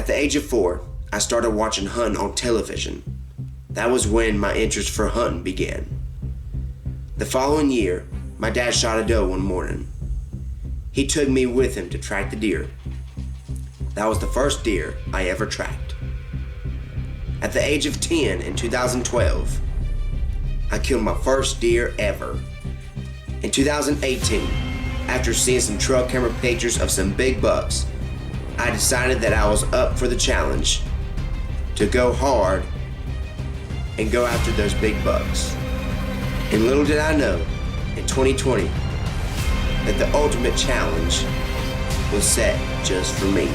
At the age of 4, I started watching hunting on television. That was when my interest for hunting began. The following year, my dad shot a doe one morning. He took me with him to track the deer. That was the first deer I ever tracked. At the age of 10 in 2012, I killed my first deer ever. In 2018, after seeing some trail camera pictures of some big bucks, I decided that I was up for the challenge to go hard and go after those big bucks. And little did I know, in 2020, that the ultimate challenge was set just for me.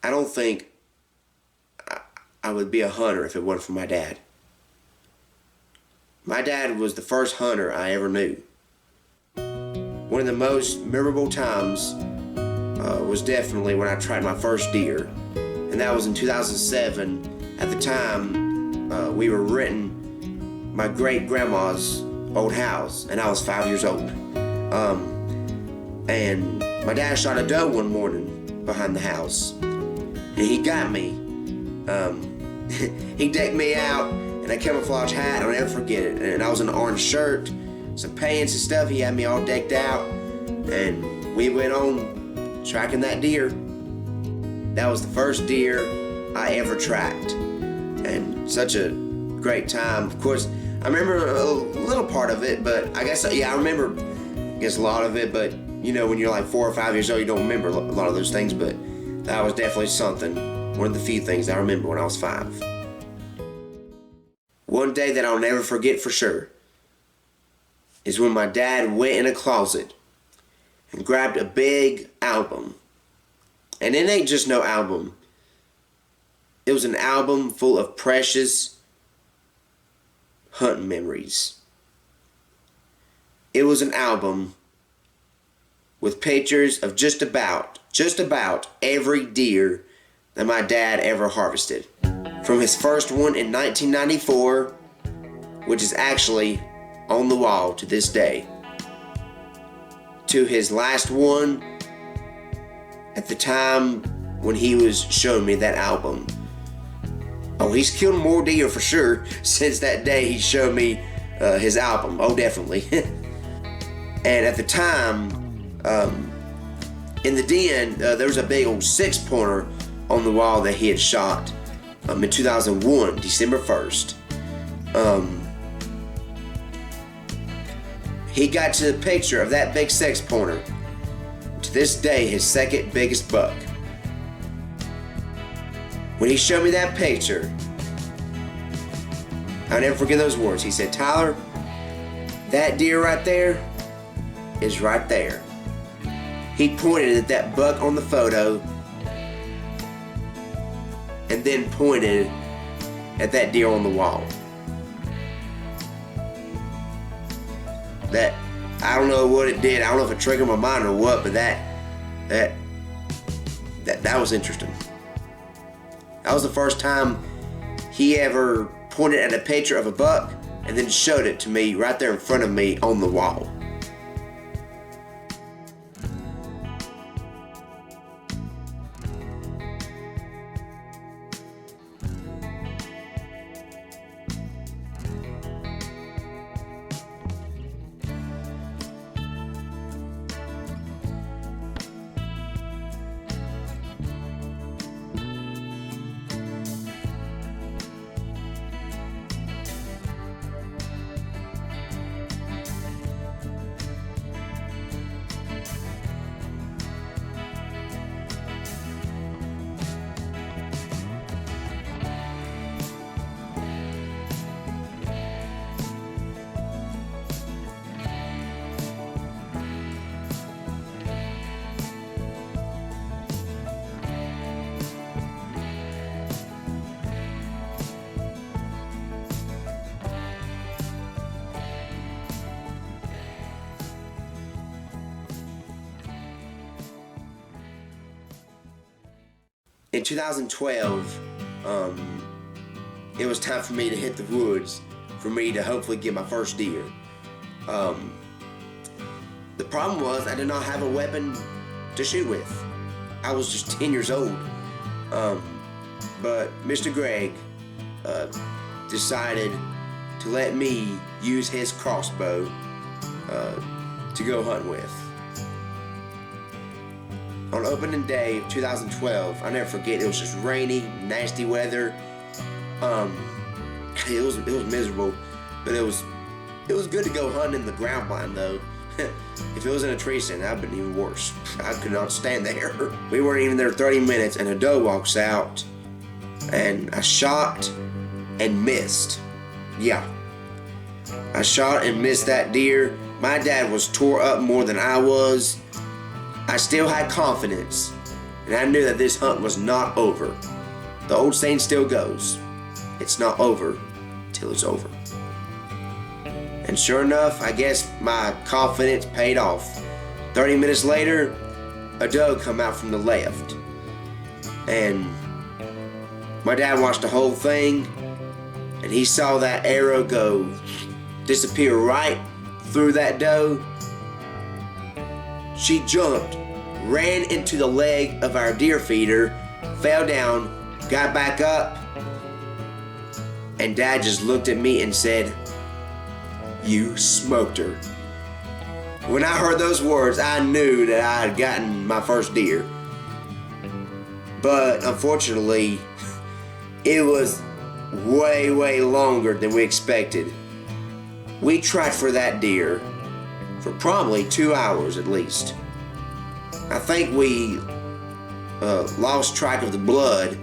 I don't think I would be a hunter if it wasn't for my dad. My dad was the first hunter I ever knew. One of the most memorable times was definitely when I tracked my first deer, and that was in 2007. At the time, we were renting my great-grandma's old house, and I was 5 years old. And my dad shot a doe one morning behind the house. And he got me. He decked me out in a camouflage hat. I'll never forget it. And I was in an orange shirt, some pants and stuff. He had me all decked out. And we went on tracking that deer. That was the first deer I ever tracked. And such a great time. Of course, I remember a little part of it, but I guess, I remember a lot of it. But, you know, when you're like 4 or 5 years old, you don't remember a lot of those things. But that was definitely something, one of the few things I remember when I was 5. One day that I'll never forget for sure is when my dad went in a closet and grabbed a big album. And it ain't just no album. It was an album full of precious hunting memories. It was an album with pictures of just about every deer that my dad ever harvested. From his first one in 1994, which is actually on the wall to this day, to his last one at the time when he was showing me that album. Oh, he's killed more deer for sure since that day he showed me his album. Oh, definitely. And at the time, in the den, there was a big old 6-pointer on the wall that he had shot in 2001, December 1st. He got to the picture of that big 6-pointer. To this day, his second biggest buck. When he showed me that picture, I'll never forget those words. He said, "Tyler, that deer right there is right there." He pointed at that buck on the photo and then pointed at that deer on the wall. That, I don't know what it did. I don't know if it triggered my mind or what, but that was interesting. That was the first time he ever pointed at a picture of a buck and then showed it to me right there in front of me on the wall. In 2012, it was time for me to hit the woods, for me to hopefully get my first deer. The problem was I did not have a weapon to shoot with. I was just 10 years old. But Mr. Greg decided to let me use his crossbow to go hunt with. On opening day of 2012, I'll never forget, it was just rainy, nasty weather. It was miserable, but it was good to go hunting in the ground blind though. If it was in a tree stand, that would have been even worse. I could not stand there. We weren't even there 30 minutes and a doe walks out and I shot and missed. Yeah. I shot and missed that deer. My dad was tore up more than I was. I still had confidence and I knew that this hunt was not over. The old saying still goes, it's not over till it's over. And sure enough, I guess my confidence paid off. 30 minutes later, a doe come out from the left. And my dad watched the whole thing, and he saw that arrow go disappear right through that doe. She jumped, ran into the leg of our deer feeder, fell down, got back up, and Dad just looked at me and said, "You smoked her." When I heard those words, I knew that I had gotten my first deer. But unfortunately, it was way longer than we expected. We tried for that deer for probably 2 hours at least. I think we lost track of the blood,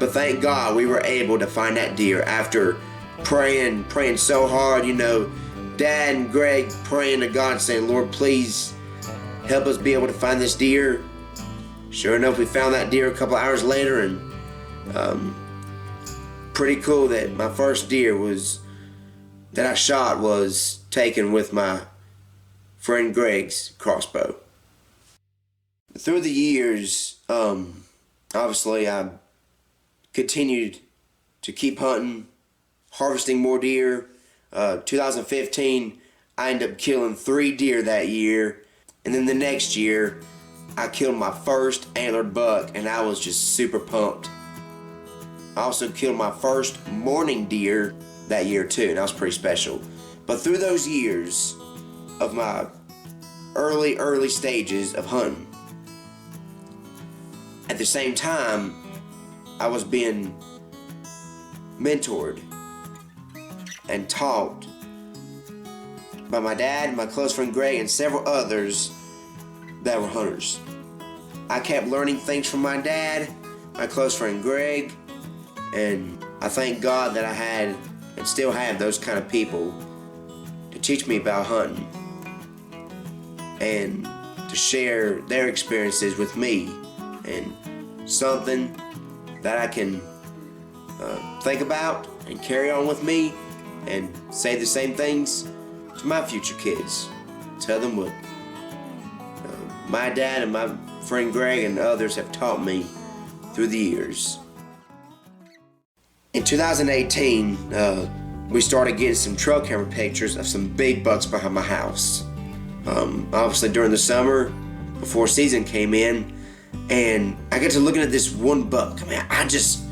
but thank God we were able to find that deer after praying so hard, Dad and Greg praying to God saying, "Lord, please help us be able to find this deer." Sure enough, we found that deer a couple hours later, and pretty cool that my first deer that I shot was taken with my friend Greg's crossbow. Through the years, obviously I continued to keep hunting, harvesting more deer. 2015, I ended up killing 3 deer that year. And then the next year, I killed my first antlered buck, and I was just super pumped. I also killed my first morning deer that year too, and that was pretty special. But through those years of my early stages of hunting, at the same time, I was being mentored and taught by my dad, my close friend Greg, and several others that were hunters. I kept learning things from my dad, my close friend Greg, and I thank God that I had and still have those kind of people to teach me about hunting and to share their experiences with me, and something that I can think about and carry on with me and say the same things to my future kids. Tell them what my dad and my friend Greg and others have taught me through the years. In 2018, we started getting some trail camera pictures of some big bucks behind my house. Obviously during the summer, before season came in, and I got to looking at this one buck. Man, I just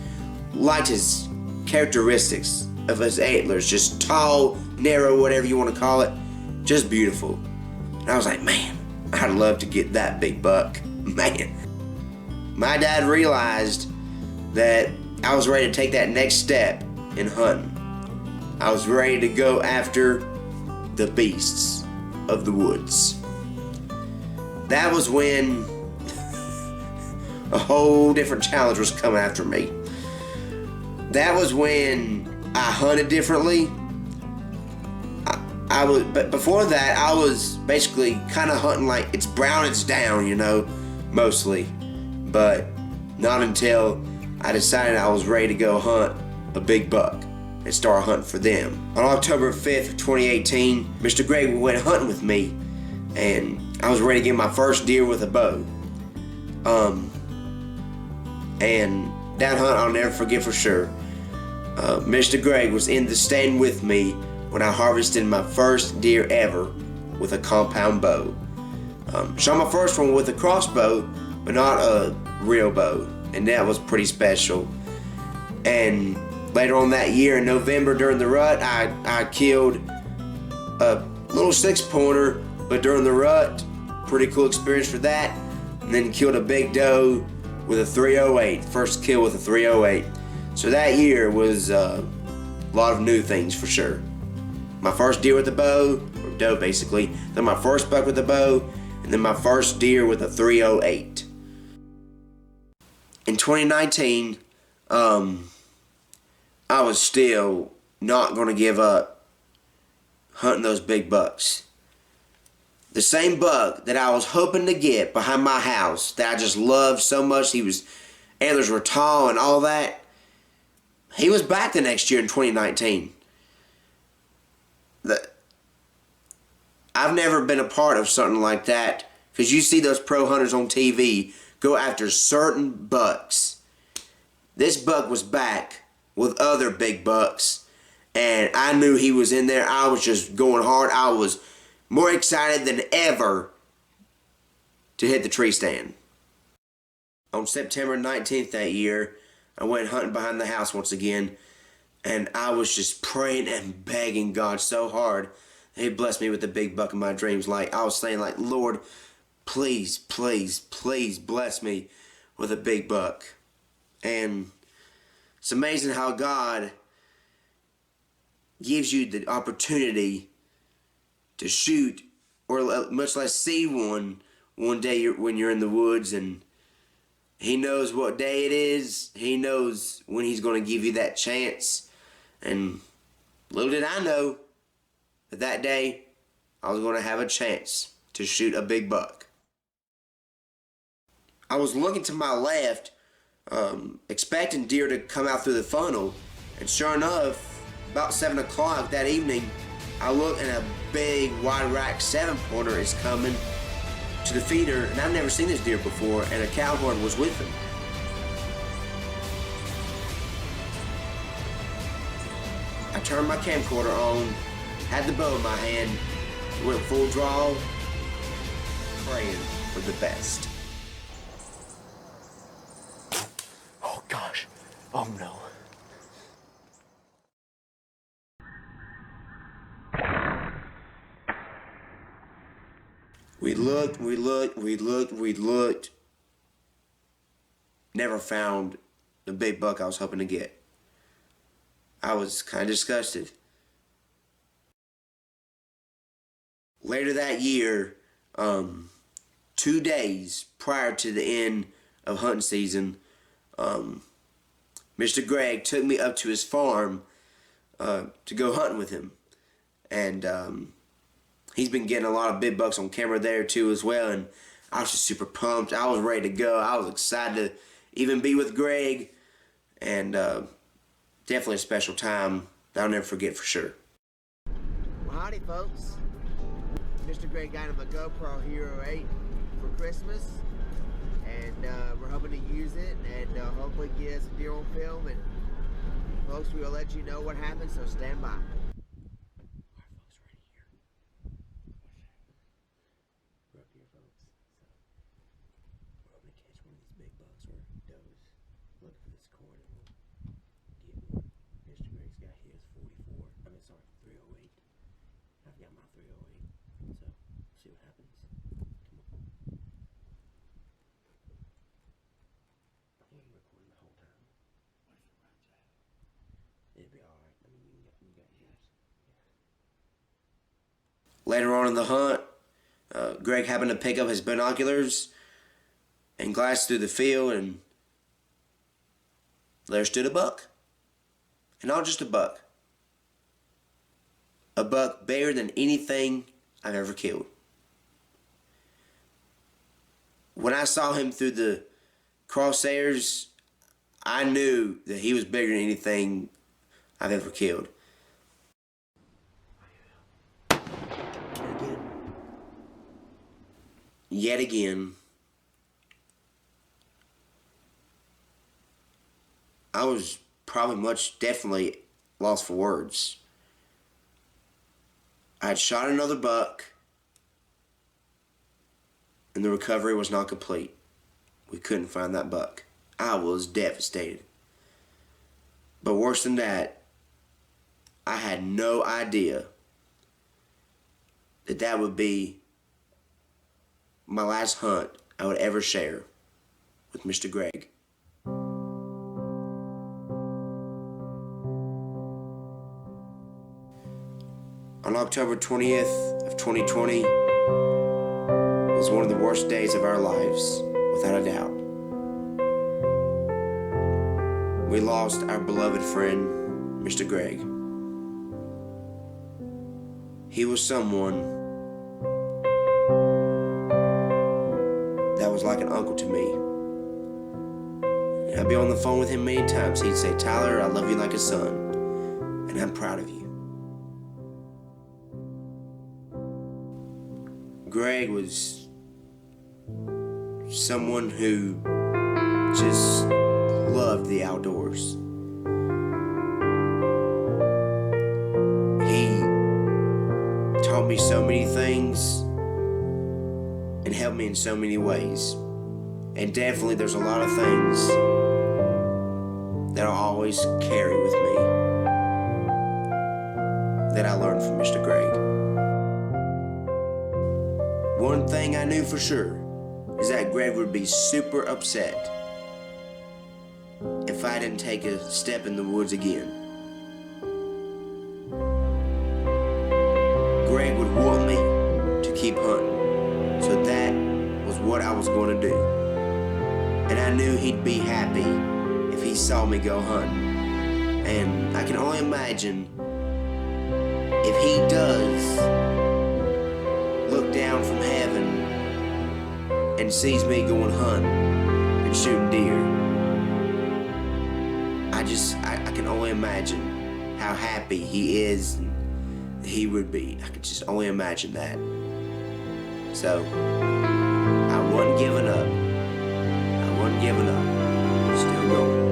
liked his characteristics of his antlers, just tall, narrow, whatever you want to call it, just beautiful. And I was like, man, I'd love to get that big buck. Man. My dad realized that I was ready to take that next step in hunting. I was ready to go after the beasts of the woods. That was when a whole different challenge was coming after me. That was when I hunted differently. But before that, I was basically kind of hunting like it's brown, it's down, mostly. But not until I decided I was ready to go hunt a big buck and start hunting for them. On October 5th, 2018, Mr. Greg went hunting with me, and I was ready to get my first deer with a bow. And that hunt I'll never forget for sure. Mr. Greg was in the stand with me when I harvested my first deer ever with a compound bow. Shot my first one with a crossbow, but not a real bow, and that was pretty special. And later on that year in November during the rut, I killed a little 6-pointer, but during the rut, pretty cool experience for that. And then killed a big doe with a 308, first kill with a 308. So that year was a lot of new things for sure. My first deer with a bow, or doe basically, then my first buck with a bow, and then my first deer with a 308. In 2019, I was still not going to give up hunting those big bucks. The same buck that I was hoping to get behind my house that I just loved so much, antlers were tall and all that, he was back the next year in 2019. I've never been a part of something like that, because you see those pro hunters on TV go after certain bucks. This buck was back with other big bucks, and I knew he was in there. I was just going hard. I was more excited than ever to hit the tree stand. On September 19th that year, I went hunting behind the house once again, and I was just praying and begging God so hard that He blessed me with the big buck of my dreams. Like, I was saying, like, Lord, please, please, please bless me with a big buck. And it's amazing how God gives you the opportunity to shoot, or much less see one day when you're in the woods, and He knows what day it is. He knows when He's going to give you that chance. And little did I know that day I was going to have a chance to shoot a big buck. I was looking to my left, expecting deer to come out through the funnel, and sure enough, about 7 o'clock that evening, I look and a big wide rack 7-pointer is coming to the feeder, and I've never seen this deer before, and a cow horn was with him. I turned my camcorder on, had the bow in my hand, went full draw, praying for the best. Oh gosh. Oh no. We looked. Never found the big buck I was hoping to get. I was kind of disgusted. Later that year, 2 days prior to the end of hunting season, Mr. Greg took me up to his farm to go hunting with him. And he's been getting a lot of big bucks on camera there too as well, and I was just super pumped. I was ready to go. I was excited to even be with Greg, and definitely a special time that I'll never forget for sure. Well, howdy folks. Mr. Greg got him a GoPro Hero 8 for Christmas, and we're hoping to use it and hopefully get us a deer on film, and folks, we will let you know what happens, so stand by. Later on in the hunt, Greg happened to pick up his binoculars and glanced through the field, and there stood a buck. And not just a buck. A buck bigger than anything I've ever killed. When I saw him through the crosshairs, I knew that he was bigger than anything I've ever killed. Yet again, I was definitely lost for words. I had shot another buck, and the recovery was not complete. We couldn't find that buck. I was devastated. But worse than that, I had no idea that that would be my last hunt I would ever share with Mr. Greg. On October 20th of 2020 was one of the worst days of our lives, without a doubt. We lost our beloved friend, Mr. Greg. He was someone that was like an uncle to me. I'd be on the phone with him many times. He'd say, "Tyler, I love you like a son, and I'm proud of you." Greg was someone who just loved the outdoors. He taught me so many things and helped me in so many ways. And definitely there's a lot of things that I'll always carry with me that I learned from Mr. Greg. One thing I knew for sure is that Greg would be super upset if I didn't take a step in the woods again. Greg would want me to keep hunting, so that was what I was going to do. And I knew he'd be happy if he saw me go hunting. And I can only imagine if he does look down from heaven and sees me going hunting and shooting deer. I can only imagine how happy he is and he would be. I could just only imagine that. So, I wasn't giving up. I wasn't giving up. Still going.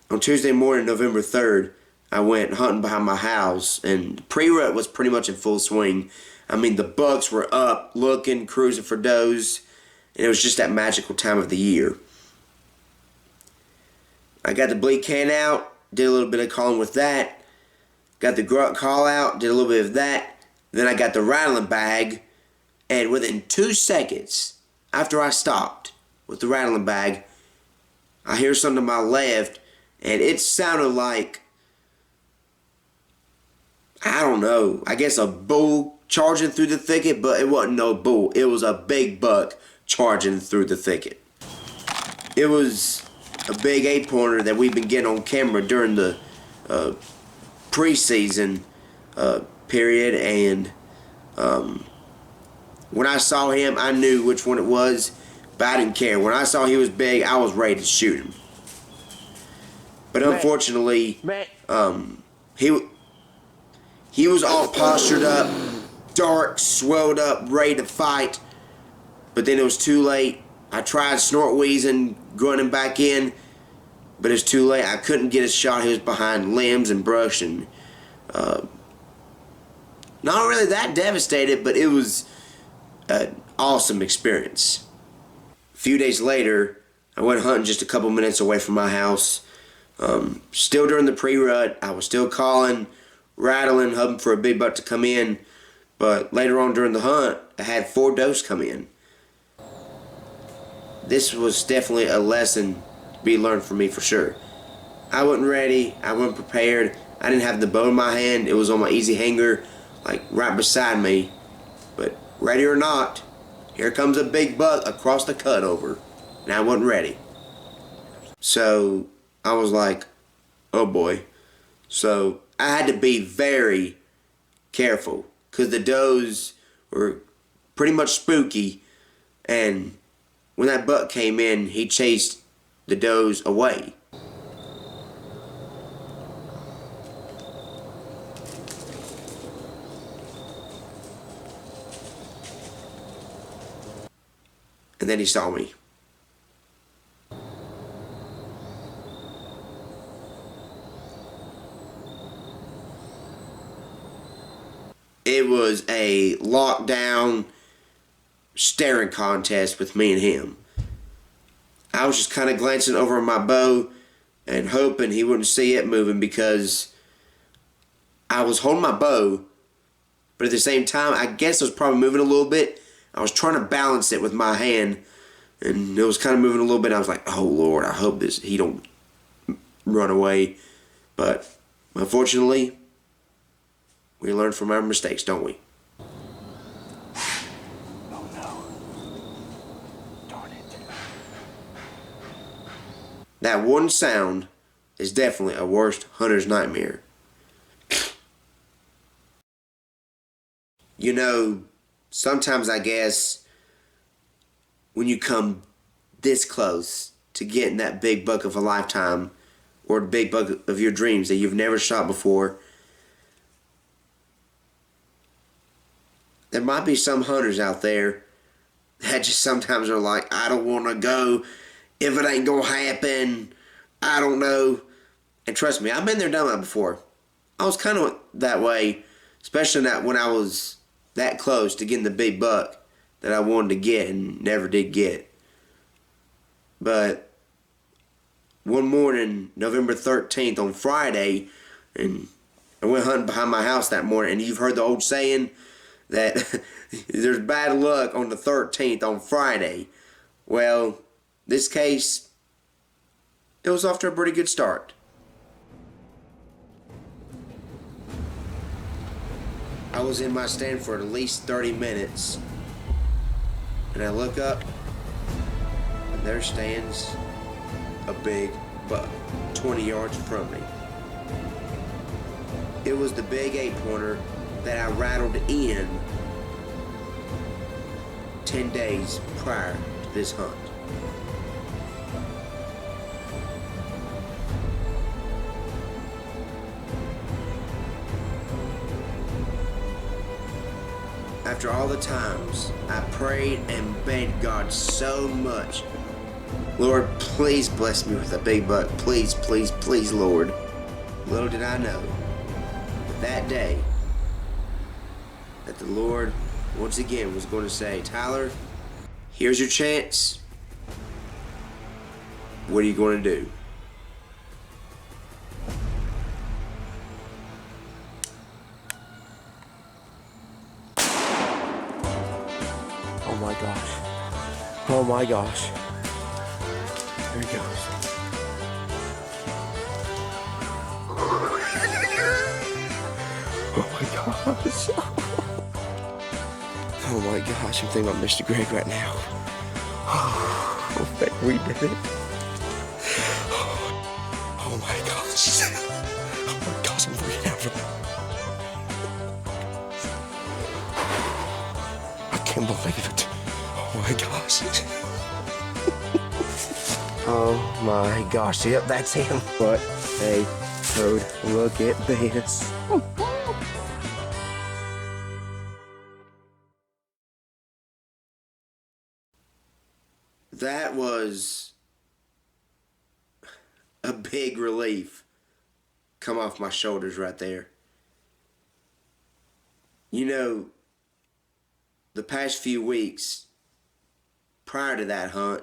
On Tuesday morning, November 3rd, I went hunting behind my house, and pre-rut was pretty much in full swing. I mean, the bucks were up, looking, cruising for does, and it was just that magical time of the year. I got the bleed can out, did a little bit of calling with that, got the grunt call out, did a little bit of that, then I got the rattling bag, and within 2 seconds after I stopped with the rattling bag, I hear something to my left, and it sounded like, I don't know, I guess a bull charging through the thicket, but it wasn't no bull. It was a big buck charging through the thicket. It was a big 8-pointer that we've been getting on camera during the preseason period, and when I saw him, I knew which one it was, but I didn't care. When I saw he was big, I was ready to shoot him. But unfortunately, he was all postured up, dark, swelled up, ready to fight. But then it was too late. I tried snort wheezing, grunting back in, but it's too late. I couldn't get a shot. He was behind limbs and brush, and not really that devastated, but it was an awesome experience. A few days later, I went hunting just a couple minutes away from my house. Still during the pre-rut, I was still calling, rattling, hoping for a big buck to come in. But later on during the hunt, I had 4 does come in. This was definitely a lesson to be learned for me for sure. I wasn't ready. I wasn't prepared. I didn't have the bow in my hand. It was on my easy hanger, like right beside me. But ready or not, here comes a big buck across the cutover. And I wasn't ready. So I was like, oh boy. So I had to be very careful because the does were pretty much spooky. And when that buck came in, he chased the does away. And then he saw me. It was a lockdown staring contest with me and him. I was just kind of glancing over my bow and hoping he wouldn't see it moving because I was holding my bow, but at the same time, I guess it was probably moving a little bit. I was trying to balance it with my hand, and it was kind of moving a little bit. I was like, oh Lord, I hope he don't run away. But unfortunately, we learn from our mistakes, don't we? Oh no. Darn it. That one sound is definitely a worst hunter's nightmare. You know, sometimes I guess when you come this close to getting that big buck of a lifetime or the big buck of your dreams that you've never shot before, there might be some hunters out there that just sometimes are like, I don't want to go if it ain't gonna happen. I don't know. And trust me, I've been there, done that before. I was kind of that way, especially when I was that close to getting the big buck that I wanted to get and never did get. But one morning, November 13th, on Friday, and I went hunting behind my house that morning, and you've heard the old saying that there's bad luck on the 13th on Friday. Well, this case, it was off to a pretty good start. I was in my stand for at least 30 minutes, and I look up, and there stands a big buck 20 yards from me. It was the big 8-pointer that I rattled in 10 days prior to this hunt. After all the times I prayed and begged God so much, Lord, please bless me with a big buck. Please, please, please, Lord. Little did I know that day that the Lord once again was going to say, Tyler, here's your chance. What are you going to do? Oh my gosh. Oh my gosh. Here he goes. Oh my gosh. Oh my gosh, I'm thinking about Mr. Greg right now. Oh, we did it. Oh my gosh. Oh my gosh, I'm freaking out. I can't believe it. Oh my gosh. Oh my gosh, yep, that's him. What a toad. Look at this. That was a big relief come off my shoulders right there. You know, the past few weeks prior to that hunt,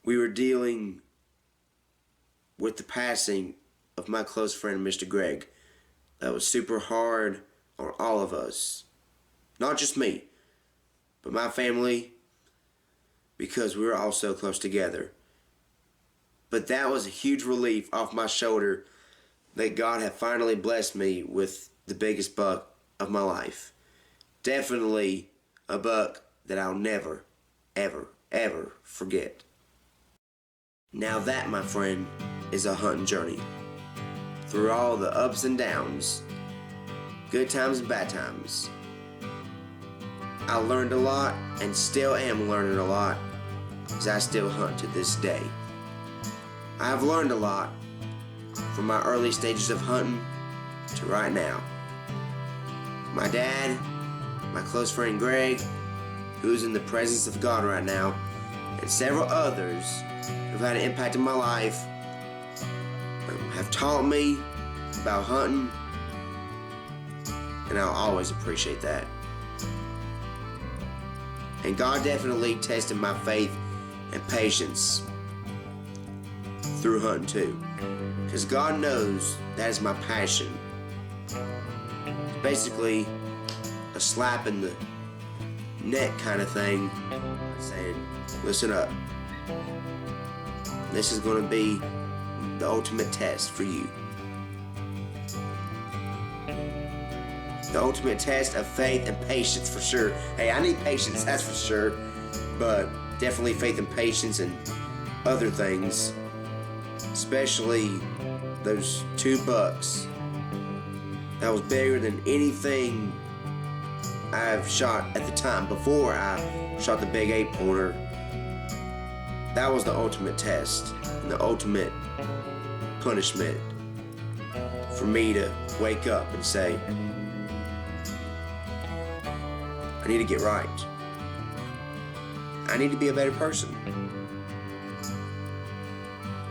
we were dealing with the passing of my close friend, Mr. Greg. That was super hard on all of us. Not just me, but my family, because we were all so close together. But that was a huge relief off my shoulder that God had finally blessed me with the biggest buck of my life. Definitely a buck that I'll never, ever, ever forget. Now that, my friend, is a hunting journey. Through all the ups and downs, good times and bad times. I learned a lot and still am learning a lot as I still hunt to this day. I have learned a lot from my early stages of hunting to right now. My dad, my close friend Greg, who's in the presence of God right now, and several others who've had an impact in my life, have taught me about hunting, and I'll always appreciate that. And God definitely tested my faith and patience through hunting too, because God knows that is my passion. It's basically a slap in the neck kind of thing, saying, listen up, this is going to be the ultimate test for you. The ultimate test of faith and patience, for sure. Hey, I need patience, that's for sure, but definitely faith and patience and other things, especially those 2 bucks. That was bigger than anything I've shot at the time before I shot the big 8-pointer. That was the ultimate test and the ultimate punishment for me to wake up and say, I need to get right. I need to be a better person.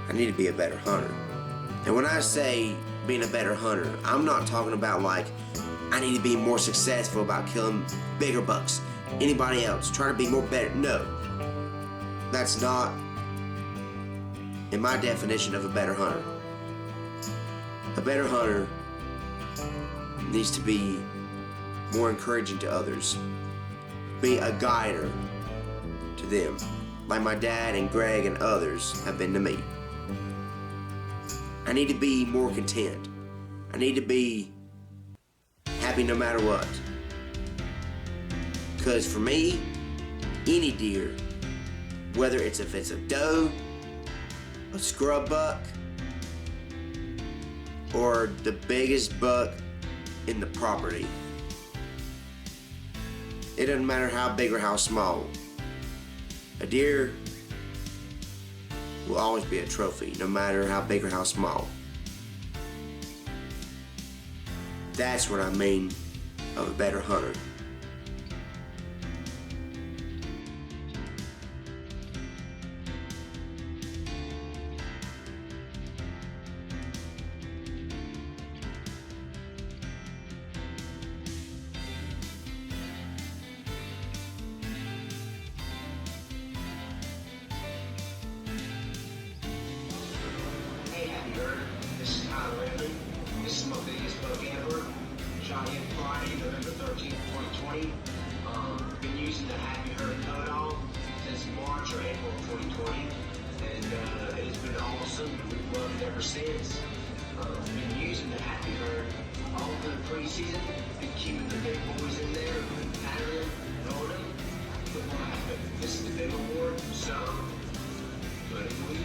I need to be a better hunter. And when I say being a better hunter, I'm not talking about like I need to be more successful about killing bigger bucks, anybody else, trying to be more better. No, that's not in my definition of a better hunter. A better hunter needs to be more encouraging to others, be a guider to them, like my dad and Greg and others have been to me. I need to be more content. I need to be happy no matter what. Because for me, any deer, whether if it's a doe, a scrub buck, or the biggest buck in the property, it doesn't matter how big or how small. A deer will always be a trophy, no matter how big or how small. That's what I mean of a better hunter. This is Kyle Ridley. This is my biggest buck ever. Shot him Friday, November 13th, 2020. Been using the Happy Herd know-it-all since March or April of 2020. And it's been awesome. We've loved it ever since. Been using the Happy Herd all through the preseason. Been keeping the big boys in there, patterning, throwing them. But what happened? This is the big award, so, but we